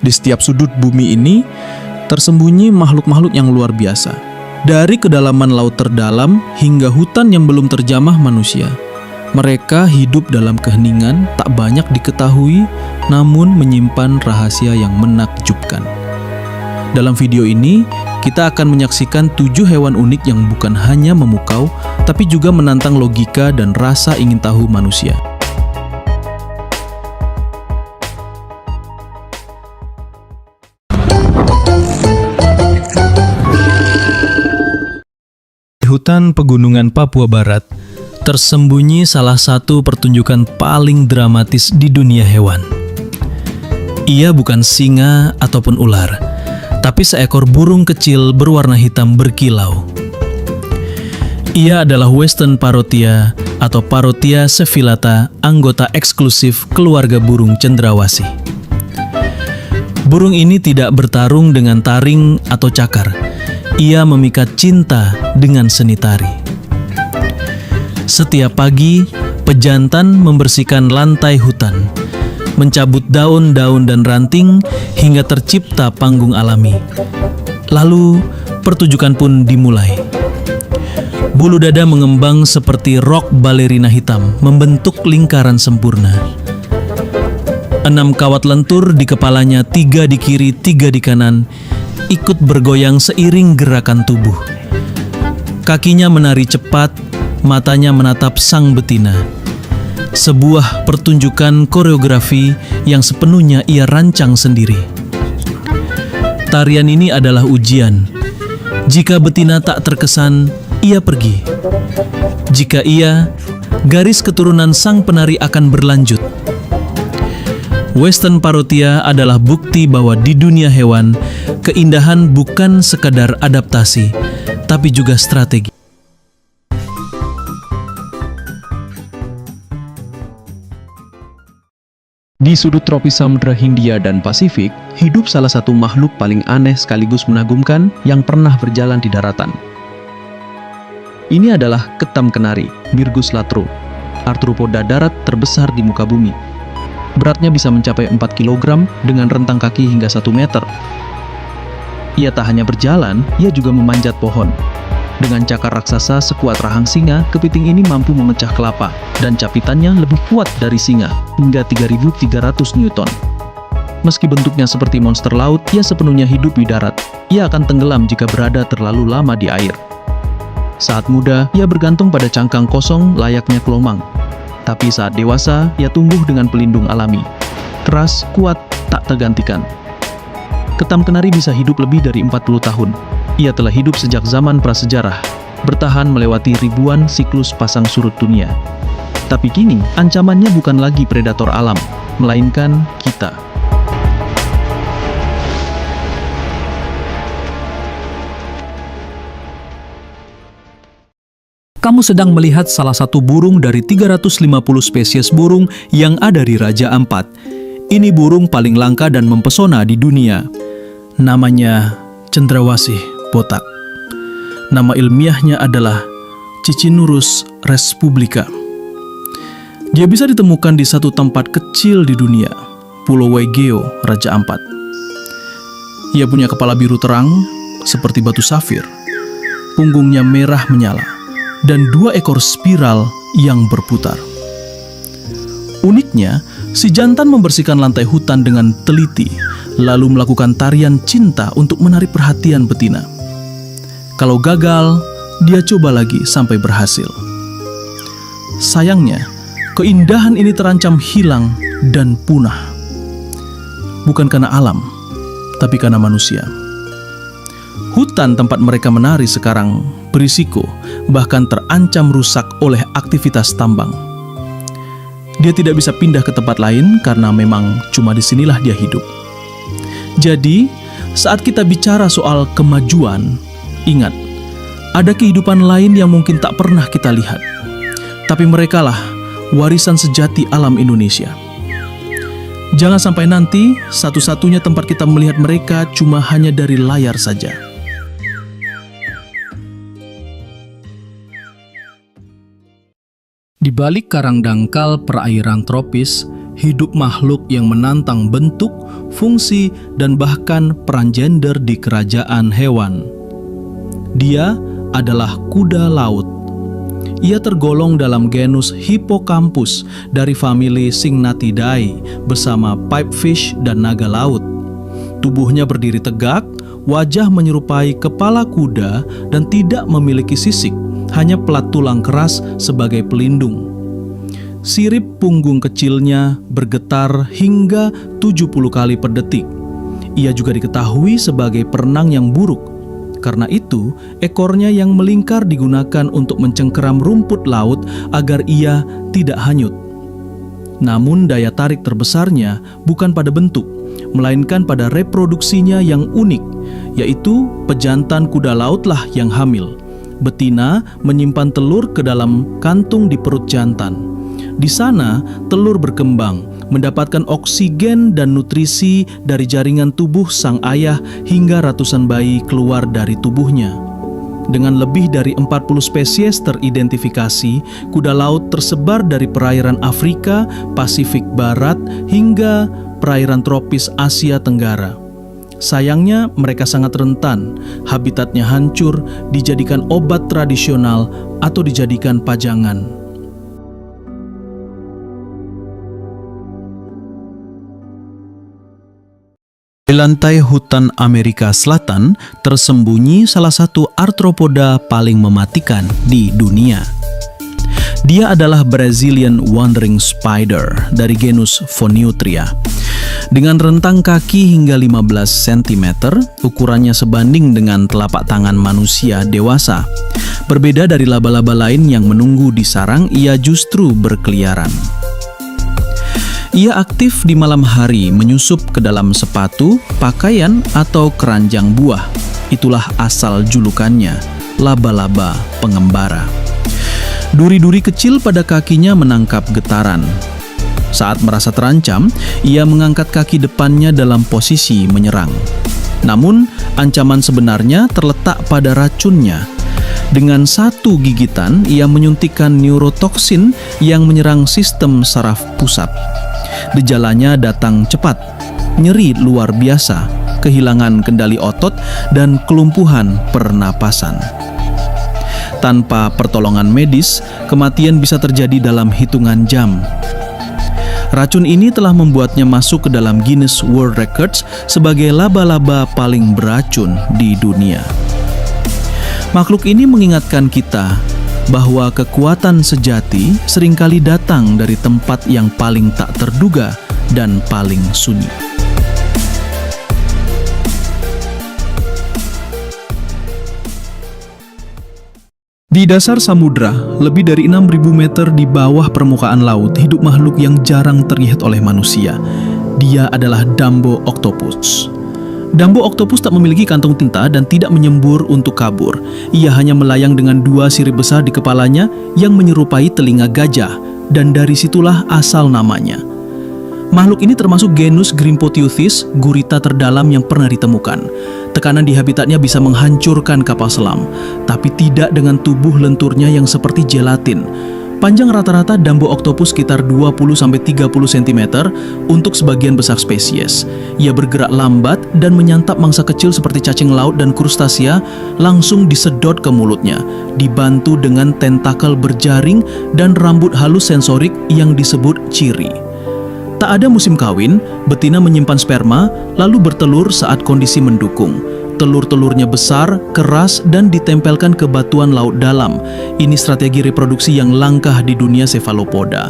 Di setiap sudut bumi ini tersembunyi makhluk-makhluk yang luar biasa. Dari kedalaman laut terdalam hingga hutan yang belum terjamah manusia. Mereka hidup dalam keheningan, tak banyak diketahui, namun menyimpan rahasia yang menakjubkan. Dalam video ini, kita akan menyaksikan 7 hewan unik yang bukan hanya memukau, tapi juga menantang logika dan rasa ingin tahu manusia. Di hutan pegunungan Papua Barat, tersembunyi salah satu pertunjukan paling dramatis di dunia hewan. Ia bukan singa ataupun ular, tapi seekor burung kecil berwarna hitam berkilau. Ia adalah Western Parotia atau Parotia cephalata, anggota eksklusif keluarga burung cendrawasih. Burung ini tidak bertarung dengan taring atau cakar. Ia memikat cinta dengan seni tari. Setiap pagi, pejantan membersihkan lantai hutan, mencabut daun-daun dan ranting hingga tercipta panggung alami. Lalu, pertunjukan pun dimulai. Bulu dada mengembang seperti rok balerina hitam, membentuk lingkaran sempurna. 6 kawat lentur di kepalanya, 3 di kiri, 3 di kanan, ikut bergoyang seiring gerakan tubuh. Kakinya menari cepat, matanya menatap sang betina. Sebuah pertunjukan koreografi yang sepenuhnya ia rancang sendiri. Tarian ini adalah ujian. Jika betina tak terkesan, ia pergi. Jika iya, garis keturunan sang penari akan berlanjut. Western Parotia adalah bukti bahwa di dunia hewan, keindahan bukan sekadar adaptasi, tapi juga strategi. Di sudut tropis Samudra Hindia dan Pasifik, hidup salah satu makhluk paling aneh sekaligus menagumkan yang pernah berjalan di daratan. Ini adalah ketam kenari, Birgus latro, arthropoda darat terbesar di muka bumi. Beratnya bisa mencapai 4 kg dengan rentang kaki hingga 1 meter. Ia tak hanya berjalan, ia juga memanjat pohon. Dengan cakar raksasa sekuat rahang singa, kepiting ini mampu memecah kelapa, dan capitannya lebih kuat dari singa, hingga 3.300 Newton. Meski bentuknya seperti monster laut, ia sepenuhnya hidup di darat. Ia akan tenggelam jika berada terlalu lama di air. Saat muda, ia bergantung pada cangkang kosong layaknya kelomang. Tapi saat dewasa, ia tumbuh dengan pelindung alami. Keras, kuat, tak tergantikan. Ketam kenari bisa hidup lebih dari 40 tahun. Ia telah hidup sejak zaman prasejarah, bertahan melewati ribuan siklus pasang surut dunia. Tapi kini, ancamannya bukan lagi predator alam, melainkan kita. Kamu sedang melihat salah satu burung dari 350 spesies burung yang ada di Raja Ampat. Ini burung paling langka dan mempesona di dunia. Namanya cendrawasih botak. Nama ilmiahnya adalah Cicinnurus respublica. Dia bisa ditemukan di satu tempat kecil di dunia, Pulau Waigeo, Raja Ampat. Ia punya kepala biru terang, seperti batu safir. Punggungnya merah menyala, dan 2 ekor spiral yang berputar. Uniknya, si jantan membersihkan lantai hutan dengan teliti, lalu melakukan tarian cinta untuk menarik perhatian betina. Kalau gagal, dia coba lagi sampai berhasil. Sayangnya, keindahan ini terancam hilang dan punah. Bukan karena alam, tapi karena manusia. Hutan tempat mereka menari sekarang berisiko, bahkan terancam rusak oleh aktivitas tambang. Dia tidak bisa pindah ke tempat lain karena memang cuma disinilah dia hidup. Jadi, saat kita bicara soal kemajuan, ingat, ada kehidupan lain yang mungkin tak pernah kita lihat. Tapi merekalah warisan sejati alam Indonesia. Jangan sampai nanti satu-satunya tempat kita melihat mereka cuma hanya dari layar saja. Di balik karang dangkal perairan tropis, hidup makhluk yang menantang bentuk, fungsi, dan bahkan peran gender di kerajaan hewan. Dia adalah kuda laut. Ia tergolong dalam genus Hippocampus dari famili Syngnathidae bersama pipefish dan naga laut. Tubuhnya berdiri tegak, wajah menyerupai kepala kuda dan tidak memiliki sisik, hanya pelat tulang keras sebagai pelindung. Sirip punggung kecilnya bergetar hingga 70 kali per detik. Ia juga diketahui sebagai perenang yang buruk. Karena itu, ekornya yang melingkar digunakan untuk mencengkeram rumput laut agar ia tidak hanyut. Namun daya tarik terbesarnya bukan pada bentuk, melainkan pada reproduksinya yang unik, yaitu pejantan kuda lautlah yang hamil. Betina menyimpan telur ke dalam kantung di perut jantan. Di sana, telur berkembang, mendapatkan oksigen dan nutrisi dari jaringan tubuh sang ayah hingga ratusan bayi keluar dari tubuhnya. Dengan lebih dari 40 spesies teridentifikasi, kuda laut tersebar dari perairan Afrika, Pasifik Barat, hingga perairan tropis Asia Tenggara. Sayangnya mereka sangat rentan, habitatnya hancur, dijadikan obat tradisional atau dijadikan pajangan. Di lantai hutan Amerika Selatan tersembunyi salah satu arthropoda paling mematikan di dunia. Dia adalah Brazilian Wandering Spider dari genus Phoneutria. Dengan rentang kaki hingga 15 cm, ukurannya sebanding dengan telapak tangan manusia dewasa. Berbeda dari laba-laba lain yang menunggu di sarang, ia justru berkeliaran. Ia aktif di malam hari, menyusup ke dalam sepatu, pakaian, atau keranjang buah. Itulah asal julukannya, laba-laba pengembara. Duri-duri kecil pada kakinya menangkap getaran. Saat merasa terancam, ia mengangkat kaki depannya dalam posisi menyerang. Namun, ancaman sebenarnya terletak pada racunnya. Dengan satu gigitan, ia menyuntikkan neurotoksin yang menyerang sistem saraf pusat. Gejalanya datang cepat, nyeri luar biasa, kehilangan kendali otot, dan kelumpuhan pernapasan. Tanpa pertolongan medis, kematian bisa terjadi dalam hitungan jam. Racun ini telah membuatnya masuk ke dalam Guinness World Records sebagai laba-laba paling beracun di dunia. Makhluk ini mengingatkan kita bahwa kekuatan sejati seringkali datang dari tempat yang paling tak terduga dan paling sunyi. Di dasar samudra, lebih dari 6.000 meter di bawah permukaan laut, hidup makhluk yang jarang terlihat oleh manusia. Dia adalah Dumbo octopus. Dumbo octopus tak memiliki kantong tinta dan tidak menyembur untuk kabur. Ia hanya melayang dengan dua sirip besar di kepalanya yang menyerupai telinga gajah, dan dari situlah asal namanya. Makhluk ini termasuk genus Grimpoteuthis, gurita terdalam yang pernah ditemukan. Tekanan di habitatnya bisa menghancurkan kapal selam, tapi tidak dengan tubuh lenturnya yang seperti gelatin. Panjang rata-rata Dumbo octopus sekitar 20-30 cm untuk sebagian besar spesies. Ia bergerak lambat dan menyantap mangsa kecil seperti cacing laut dan krustasea langsung disedot ke mulutnya, dibantu dengan tentakel berjaring dan rambut halus sensorik yang disebut ciri. Tak ada musim kawin, betina menyimpan sperma lalu bertelur saat kondisi mendukung. Telur-telurnya besar, keras, dan ditempelkan ke batuan laut dalam. Ini strategi reproduksi yang langka di dunia cephalopoda.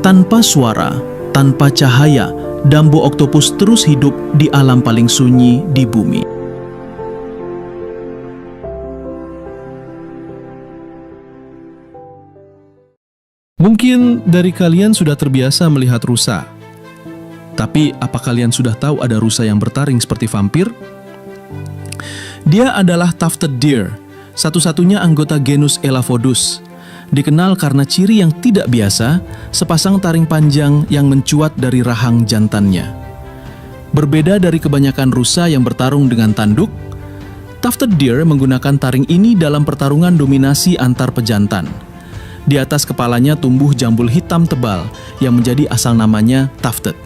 Tanpa suara, tanpa cahaya, Dumbo octopus terus hidup di alam paling sunyi di bumi. Mungkin dari kalian sudah terbiasa melihat rusa. Tapi apa kalian sudah tahu ada rusa yang bertaring seperti vampir? Dia adalah tufted deer, satu-satunya anggota genus Elaphodus. Dikenal karena ciri yang tidak biasa, sepasang taring panjang yang mencuat dari rahang jantannya. Berbeda dari kebanyakan rusa yang bertarung dengan tanduk, tufted deer menggunakan taring ini dalam pertarungan dominasi antar pejantan. Di atas kepalanya tumbuh jambul hitam tebal yang menjadi asal namanya tufted.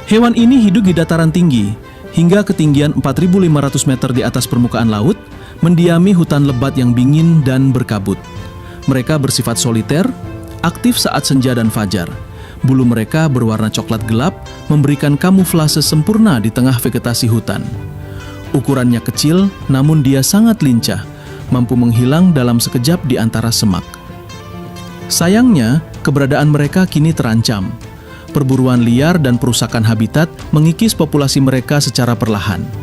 Hewan ini hidup di dataran tinggi hingga ketinggian 4.500 meter di atas permukaan laut, mendiami hutan lebat yang dingin dan berkabut. Mereka bersifat soliter, aktif saat senja dan fajar. Bulu mereka berwarna coklat gelap, memberikan kamuflase sempurna di tengah vegetasi hutan. Ukurannya kecil, namun dia sangat lincah, mampu menghilang dalam sekejap di antara semak. Sayangnya, keberadaan mereka kini terancam. Perburuan liar dan perusakan habitat mengikis populasi mereka secara perlahan.